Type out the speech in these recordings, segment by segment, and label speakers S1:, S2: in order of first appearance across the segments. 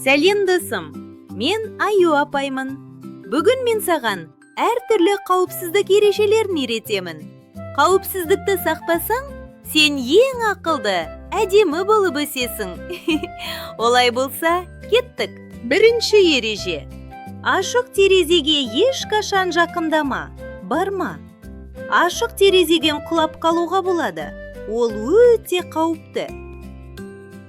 S1: Сәлем досым, мен Аю апаймын. Бүгін мен саған әртүрлі қауіпсіздік ережелерін үйретемін. Қауіпсіздікті сақтасаң, сен ең ақылды, әдемі болып өсесің. Олай болса, кеттік. Бірінші ереже. Ашық терезеге ешқашан жақындама, барма. Ашық терезеден құлап қалуға болады. Ол өте қауіпті.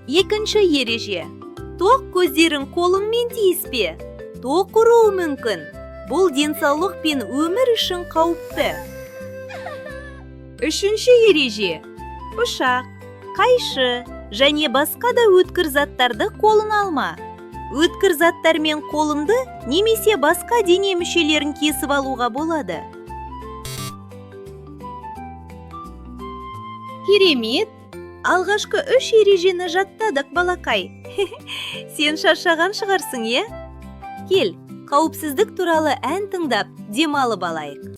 S1: Екінші ереже. Тоқ көздерін қолыңмен тиіспе. Тоқ ұруы мүмкін. Бұл денсаулық пен өмір үшін қауіпті. Үшінші ереже. Пышақ, қайшы және басқа да өткір заттарды қолына алма. Өткір заттармен қолыңды немесе басқа дене мүшелерін кесіп алуға болады. Керемет! Алғашқы 3 ережені жаттадық, балақай. Сен шаршаған шығарсың, е? Кел, қауіпсіздік туралы ән тыңдап, демалып алайық.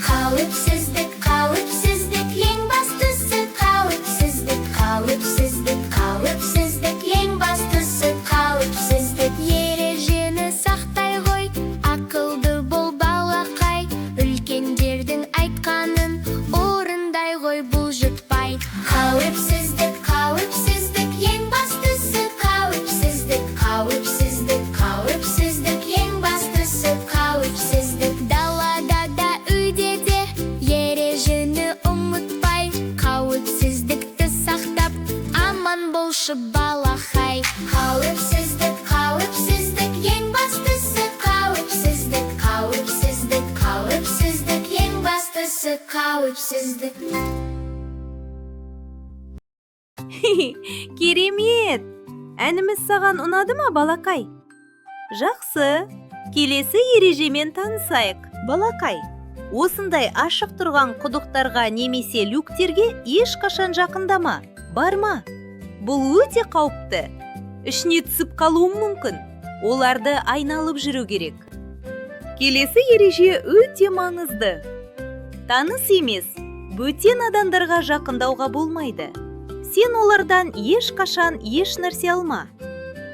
S2: Қауіпсіздік, қауіпсіздік, ең бастысы қауіпсіздік, қауіпсіздік, қауіпсіздік, ең бастысы қауіпсіздік. Ережені сақтай ғой, ақылды бол балақай, үлкендердің айтқанын орындай ғой, бұлжытпай. Қауіпсіздік, қауіпсіздік, ең бастысы қауіпсіздік, қауіпсіздік, қауіпсіздік, ең бастысы қауіпсіздік. Далада да үйде де ережені ұмытпай, қауіпсіздікті сақтап, аман болшы балақай. Қауіпсіздік, қауіпсіздік, ең бастысы қауіпсіздік, қауіпсіздік, қауіпсіздік, ең бастысы қауіпсіздік.
S1: Керемет! Әніміз саған ұнады ма, балақай? Жақсы! Келесі ережемен танысайық. Балақай, осындай ашық тұрған құдықтарға немесе люктерге ешқашан жақындама, барма. Бұл өте қауіпті. Ішіне түсіп қалуың мүмкін. Оларды айналып жүру керек. Келесі ереже өте маңызды. Таныс емес, бөтен адамдарға жақындауға болмайды. Сен олардан ешқашан еш нәрсе алма.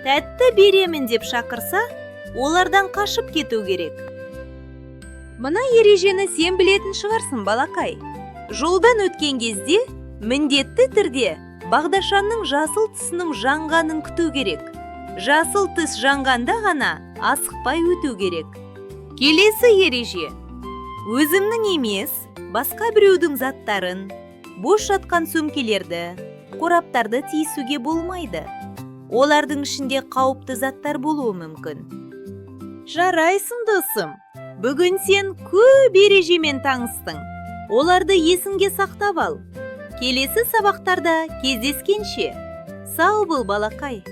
S1: Тәтті беремін деп шақырса, олардан қашып кету керек. Мына ережені сен білетін шығарсың, балақай. Жолдан өткен кезде міндетті түрде бағдаршамның жасыл түсінің жанғанын күту керек. Жасыл түс жанғанда ғана асықпай өту керек. Келесі ереже. Өзіңнің емес, басқа біреудің заттарын, бос жатқан сөмкелерді, қораптарды тиісуге болмайды. Олардың ішінде қауіпті заттар болуы мүмкін. Жарайсың, досым. Бүгін сен көп ережемен таныстың. Оларды есіңге сақтап ал. Келесі сабақтарда кездескенше. Сау бол, балақай.